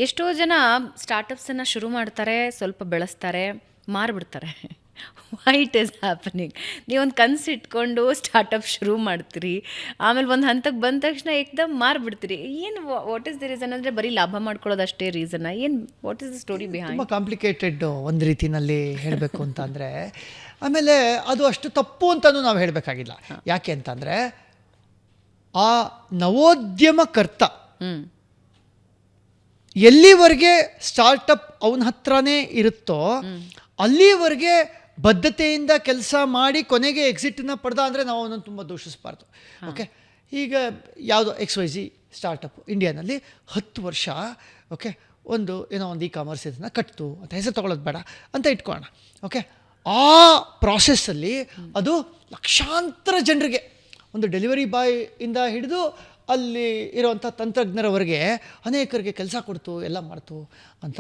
ಎಷ್ಟೋ ಜನ ಸ್ಟಾರ್ಟಪ್ಸನ್ನು ಶುರು ಮಾಡ್ತಾರೆ, ಸ್ವಲ್ಪ ಬೆಳೆಸ್ತಾರೆ, ಮಾರಿಬಿಡ್ತಾರೆ. Why it is happening? ನೀವೊಂದು ಕನಸು ಇಟ್ಕೊಂಡು ಸ್ಟಾರ್ಟಪ್ ಶುರು ಮಾಡ್ತೀರಿ, ಆಮೇಲೆ ಒಂದು ಹಂತಕ್ಕೆ ಬಂದ ತಕ್ಷಣ ಏಕ್ದಮ್ ಮಾರಿಬಿಡ್ತೀರಿ. ಏನು ವಾಟ್ ಈಸ್ ದ ರೀಸನ್? ಅಂದರೆ ಬರೀ ಲಾಭ ಮಾಡ್ಕೊಳ್ಳೋದು ಅಷ್ಟೇ ರೀಸನ್ನ? ಏನು what is the story behind? ತುಂಬ ಕಾಂಪ್ಲಿಕೇಟೆಡ್ ಒಂದು ರೀತಿಯಲ್ಲಿ ಹೇಳಬೇಕು ಅಂತ ಅಂದರೆ, ಆಮೇಲೆ ಅದು ಅಷ್ಟು ತಪ್ಪು ಅಂತಲೂ ನಾವು ಹೇಳಬೇಕಾಗಿಲ್ಲ. ಯಾಕೆ ಅಂತಂದರೆ ಆ ನವೋದ್ಯಮಕರ್ತ ಎಲ್ಲಿವರೆಗೆ ಸ್ಟಾರ್ಟಪ್ ಅವನ ಹತ್ರನೇ ಇರುತ್ತೋ ಅಲ್ಲಿವರೆಗೆ ಬದ್ಧತೆಯಿಂದ ಕೆಲಸ ಮಾಡಿ ಕೊನೆಗೆ ಎಕ್ಸಿಟನ್ನ ಪಡೆದ ಅಂದರೆ ನಾವು ಅವನನ್ನು ತುಂಬ ದೂಷಿಸಬಾರ್ದು. ಓಕೆ, ಈಗ ಯಾವುದೋ XYZ ಸ್ಟಾರ್ಟಪ್ ಇಂಡಿಯಾನಲ್ಲಿ 10 ವರ್ಷ ಓಕೆ ಒಂದು ಇ ಕಾಮರ್ಸ್ ಇದನ್ನು ಕಟ್ತು ಅಂತ ಹೆಸರು ತೊಗೊಳ್ಳೋದು ಬೇಡ ಅಂತ ಇಟ್ಕೊಳ್ಳೋಣ. ಓಕೆ, ಆ ಪ್ರಾಸೆಸ್ಸಲ್ಲಿ ಅದು ಲಕ್ಷಾಂತರ ಜನರಿಗೆ, ಒಂದು ಡೆಲಿವರಿ ಬಾಯ್ ಇಂದ ಹಿಡಿದು ಅಲ್ಲಿ ಇರೋವಂಥ ತಂತ್ರಜ್ಞರವರೆಗೆ ಅನೇಕರಿಗೆ ಕೆಲಸ ಕೊಡ್ತು, ಎಲ್ಲ ಮಾಡ್ತು ಅಂತ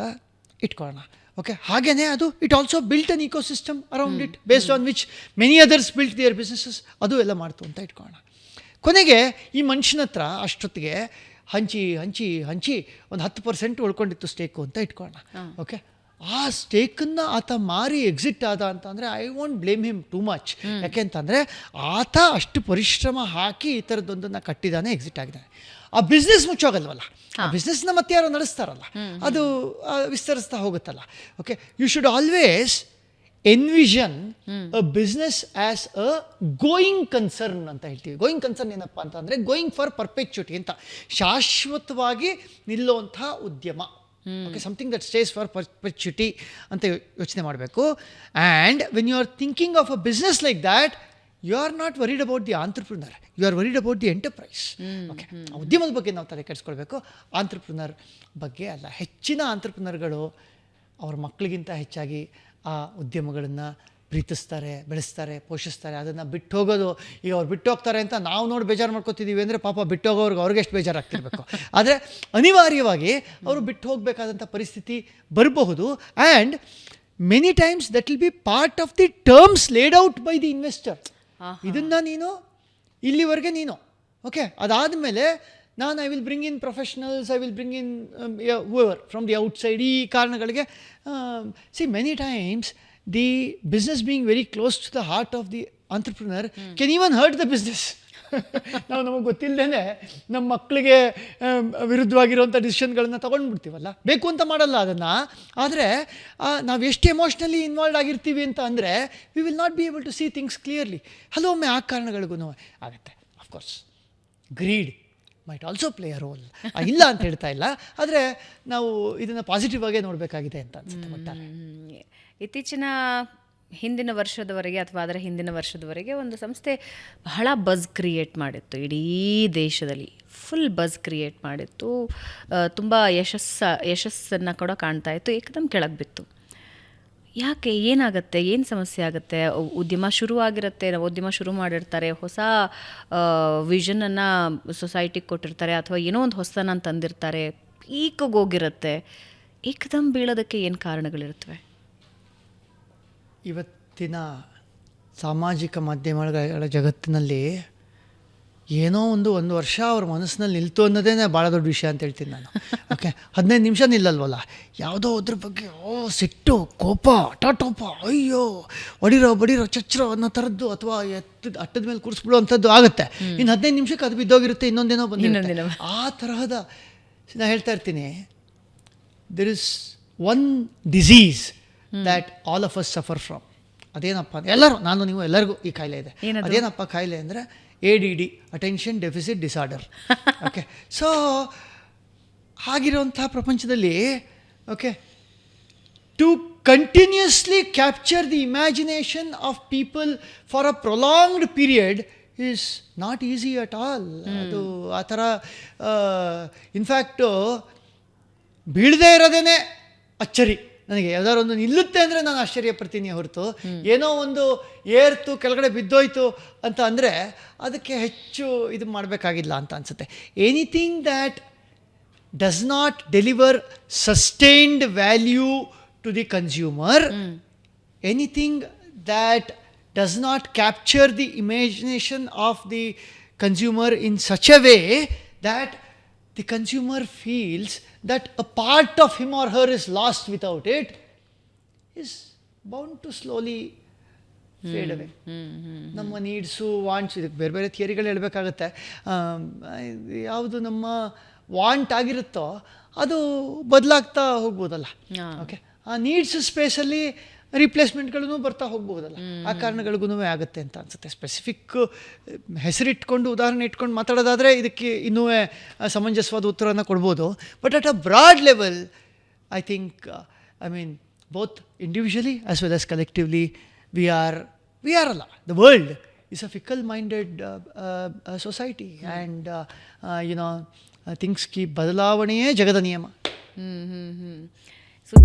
ಇಟ್ಕೊಳ್ಳೋಣ. ಓಕೆ, ಹಾಗೆಯೇ ಅದು it also built an ecosystem around it based on which many others built their businesses. ಅದು ಎಲ್ಲ ಮಾಡ್ತು ಅಂತ ಇಟ್ಕೊಳ್ಳೋಣ. ಕೊನೆಗೆ ಈ ಮನುಷ್ಯನ ಹತ್ರ ಅಷ್ಟೊತ್ತಿಗೆ ಹಂಚಿ ಹಂಚಿ ಹಂಚಿ ಒಂದು 10% ಉಳ್ಕೊಂಡಿತ್ತು ಸ್ಟೇಕು ಅಂತ ಇಟ್ಕೊಳ್ಳೋಣ. ಓಕೆ, ಆ ಸ್ಟೇಕನ್ನು ಆತ ಮಾರಿ ಎಕ್ಸಿಟ್ ಆದ ಅಂತಂದರೆ I want blame him too much. ಯಾಕೆ ಅಂತಂದರೆ ಆತ ಅಷ್ಟು ಪರಿಶ್ರಮ ಹಾಕಿ ಈ ಥರದ್ದೊಂದನ್ನು ಕಟ್ಟಿದ್ದಾನೆ, ಎಕ್ಸಿಟ್ ಆಗಿದ್ದಾನೆ. ಆ ಬಿಸ್ನೆಸ್ ಮುಚ್ಚೋಗಲ್ವಲ್ಲ, ಆ ಬಿಸ್ನೆಸ್ನ ಮತ್ತೆ ಯಾರೋ ನಡೆಸ್ತಾರಲ್ಲ, ಅದು ವಿಸ್ತರಿಸ್ತಾ ಹೋಗುತ್ತಲ್ಲ. Okay, you should always envision a business as a going concern ಅಂತ ಹೇಳ್ತೀವಿ. ಗೋಯಿಂಗ್ ಕನ್ಸರ್ನ್ ಏನಪ್ಪ ಅಂತಂದರೆ ಗೋಯಿಂಗ್ ಫಾರ್ ಪರ್ಪೆಚುಟಿ ಅಂತ, ಶಾಶ್ವತವಾಗಿ ನಿಲ್ಲುವಂಥ ಉದ್ಯಮ. Okay, something that stays for perpetuity ಅಂತ ಯೋಚನೆ ಮಾಡಬೇಕು. And when you are thinking of a business like that, you are not worried about the entrepreneur, you are worried about the enterprise. Okay, ಉದ್ಯಮದ ಬಗ್ಗೆ ನಾವು ತಲೆ ಕೆಡಿಸ್ಕೊಳ್ಬೇಕು, ಆಂಟ್ರಪ್ರಿನರ್ ಬಗ್ಗೆ ಅಲ್ಲ. ಹೆಚ್ಚಿನ ಆಂಟ್ರಪ್ರಿನರ್ಗಳು ಅವ್ರ ಮಕ್ಕಳಿಗಿಂತ ಹೆಚ್ಚಾಗಿ ಆ ಉದ್ಯಮಗಳನ್ನು ಪ್ರೀತಿಸ್ತಾರೆ, ಬೆಳೆಸ್ತಾರೆ, ಪೋಷಿಸ್ತಾರೆ. ಅದನ್ನು ಬಿಟ್ಟು ಹೋಗೋದು, ಈಗ ಅವ್ರು ಬಿಟ್ಟು ಹೋಗ್ತಾರೆ ಅಂತ ನಾವು ನೋಡಿ ಬೇಜಾರು ಮಾಡ್ಕೊತಿದ್ದೀವಿ ಅಂದರೆ ಪಾಪ ಬಿಟ್ಟು ಹೋಗೋರ್ಗೆ ಅವ್ರಿಗೆ ಎಷ್ಟು ಬೇಜಾರಾಗ್ತಿರ್ಬೇಕು. ಆದರೆ ಅನಿವಾರ್ಯವಾಗಿ ಅವರು ಬಿಟ್ಟು ಹೋಗಬೇಕಾದಂಥ ಪರಿಸ್ಥಿತಿ ಬರಬಹುದು. And many times that will be part of the terms laid out by the investor. ಇದನ್ನು ನೀನು ಇಲ್ಲಿವರೆಗೆ ನೀನು ಓಕೆ, ಅದಾದಮೇಲೆ ನಾನು I will bring in professionals, I will bring in whoever from the outside. ಈ ಕಾರಣಗಳಿಗೆ see many times the business being very close to the heart of the entrepreneur can even hurt the business. ನಾವು ನಮಗೆ ಗೊತ್ತಿಲ್ಲದೇ ನಮ್ಮ ಮಕ್ಕಳಿಗೆ ವಿರುದ್ಧವಾಗಿರುವಂಥ ಡಿಸಿಷನ್ಗಳನ್ನು ತೊಗೊಂಡ್ಬಿಡ್ತೀವಲ್ಲ, ಬೇಕು ಅಂತ ಮಾಡಲ್ಲ ಅದನ್ನು. ಆದರೆ ನಾವು ಎಷ್ಟು ಎಮೋಷ್ನಲಿ ಇನ್ವಾಲ್ವ್ ಆಗಿರ್ತೀವಿ ಅಂತ ಅಂದರೆ we will not be able to see things clearly. ಹಲವೊಮ್ಮೆ ಆ ಕಾರಣಗಳಿಗೂ ಆಗುತ್ತೆ. Of course greed might also play a role, ಇಲ್ಲ ಅಂತ ಹೇಳ್ತಾ ಇಲ್ಲ, ಆದರೆ ನಾವು ಇದನ್ನು ಪಾಸಿಟಿವ್ ಆಗೇ ನೋಡಬೇಕಾಗಿದೆ ಅಂತ ಅನ್ಸುತ್ತೆ. ಒಟ್ಟಾರೆ ಇತ್ತೀಚಿನ ಹಿಂದಿನ ವರ್ಷದವರೆಗೆ ಅಥವಾ ಅದರ ಹಿಂದಿನ ವರ್ಷದವರೆಗೆ ಒಂದು ಸಂಸ್ಥೆ ಬಹಳ ಬಜ್ ಕ್ರಿಯೇಟ್ ಮಾಡಿತ್ತು, ಇಡೀ ದೇಶದಲ್ಲಿ ಫುಲ್ ಬಜ್ ಕ್ರಿಯೇಟ್ ಮಾಡಿತ್ತು, ತುಂಬ ಯಶಸ್ಸನ್ನು ಕೂಡ ಕಾಣ್ತಾ ಇತ್ತು. ಏಕದಮ್ ಕೆಳಗೆ ಬಿತ್ತು. ಯಾಕೆ? ಏನಾಗುತ್ತೆ? ಏನು ಸಮಸ್ಯೆ ಆಗುತ್ತೆ? ಉದ್ಯಮ ಶುರುವಾಗಿರುತ್ತೆ, ಉದ್ಯಮ ಶುರು ಮಾಡಿರ್ತಾರೆ, ಹೊಸ ವಿಷನನ್ನು ಸೊಸೈಟಿಗೆ ಕೊಟ್ಟಿರ್ತಾರೆ, ಅಥವಾ ಏನೋ ಒಂದು ಹೊಸತನ ತಂದಿರ್ತಾರೆ, ಪೀಕಿಗೆ ಹೋಗಿರುತ್ತೆ, ಏಕದಮ್ ಬೀಳೋದಕ್ಕೆ ಏನು ಕಾರಣಗಳಿರ್ತವೆ? ಇವತ್ತಿನ ಸಾಮಾಜಿಕ ಮಾಧ್ಯಮಗಳ ಜಗತ್ತಿನಲ್ಲಿ ಏನೋ ಒಂದು ವರ್ಷ ಅವ್ರ ಮನಸ್ಸಿನಲ್ಲಿ ನಿಲ್ತು ಅನ್ನೋದೇ ಭಾಳ ದೊಡ್ಡ ವಿಷಯ ಅಂತ ಹೇಳ್ತೀನಿ ನಾನು. ಓಕೆ, 15 ನಿಮಿಷ ನಿಲ್ಲಲ್ವಲ್ಲ, ಯಾವುದೋ ಅದ್ರ ಬಗ್ಗೆ ಸಿಟ್ಟು, ಕೋಪ, ಟಾಟೋಪ, ಅಯ್ಯೋ ಬಡಿರೋ ಚಚ್ಚರೋ ಅನ್ನೋ ಥರದ್ದು, ಅಥವಾ ಅಟ್ಟದ ಮೇಲೆ ಕೂರಿಸ್ಬಿಡೋ ಆಗುತ್ತೆ. ಇನ್ನು 15 ನಿಮಿಷಕ್ಕೆ ಅದು ಬಿದ್ದೋಗಿರುತ್ತೆ, ಇನ್ನೊಂದೇನೋ ಬಂದಿರುತ್ತೆ. ಆ ತರಹದ ನಾನು ಹೇಳ್ತಾ ಇರ್ತೀನಿ, there is one disease that all of us suffer from. ಅದೇನಪ್ಪ ಅಂದರೆ ನೀವು ಎಲ್ಲರಿಗೂ ಈ ಕಾಯಿಲೆ ಇದೆ. ಅದೇನಪ್ಪ ಕಾಯಿಲೆ ಅಂದರೆ ADD, attention deficit disorder. Okay, so ಹಾಗಿರುವಂಥ ಪ್ರಪಂಚದಲ್ಲಿ okay, to continuously capture the imagination of people for a prolonged period is not easy at all. ಅದು ಆ ಥರ ಇನ್ಫ್ಯಾಕ್ಟು ಬೀಳದೇ ಇರೋದೇ ಅಚ್ಚರಿ ನನಗೆ. ಯಾವ್ದಾದ್ರು ಒಂದು ನಿಲ್ಲುತ್ತೆ ಅಂದರೆ ನಾನು ಆಶ್ಚರ್ಯ ಪಡ್ತೀನಿ ಹೊರತು, ಏನೋ ಒಂದು ಏರ್ತು ಕೆಳಗಡೆ ಬಿದ್ದೋಯ್ತು ಅಂತ ಅಂದರೆ ಅದಕ್ಕೆ ಹೆಚ್ಚು ಇದು ಮಾಡಬೇಕಾಗಿಲ್ಲ ಅಂತ ಅನಿಸುತ್ತೆ. Anything that does not deliver sustained value to the consumer, anything that does not capture the imagination of the consumer in such a way that the consumer feels that a part of him or her is lost without it, is bound to slowly fade away. ನಮ್ಮ needs wants, ಇದಕ್ಕೆ ಬೇರೆ ಬೇರೆ ಥಿಯರಿಗಳು ಹೇಳಬೇಕಾಗತ್ತೆ. ಯಾವುದು ನಮ್ಮ want ಆಗಿರುತ್ತೋ ಅದು ಬದಲಾಗ್ತಾ ಹೋಗ್ಬೋದಲ್ಲ. Okay, ಆ needs ಸ್ಪೇಸಲ್ಲಿ ರಿಪ್ಲೇಸ್ಮೆಂಟ್ಗಳೂ ಬರ್ತಾ ಹೋಗ್ಬೋದಲ್ಲ. ಆ ಕಾರಣಗಳಿಗೂ ಆಗುತ್ತೆ ಅಂತ ಅನಿಸುತ್ತೆ. ಸ್ಪೆಸಿಫಿಕ್ ಹೆಸರಿಟ್ಕೊಂಡು ಉದಾಹರಣೆ ಇಟ್ಕೊಂಡು ಮಾತಾಡೋದಾದರೆ ಇದಕ್ಕೆ ಇನ್ನೂ ಸಮಂಜಸವಾದ ಉತ್ತರನ ಕೊಡ್ಬೋದು. But at a broad level I think, I mean both individually as well as collectively we are ಅಲ್ಲ, the world is a fickle minded society, and things keep ಬದಲಾವಣೆಯೇ ಜಗದ ನಿಯಮ. ಸೊ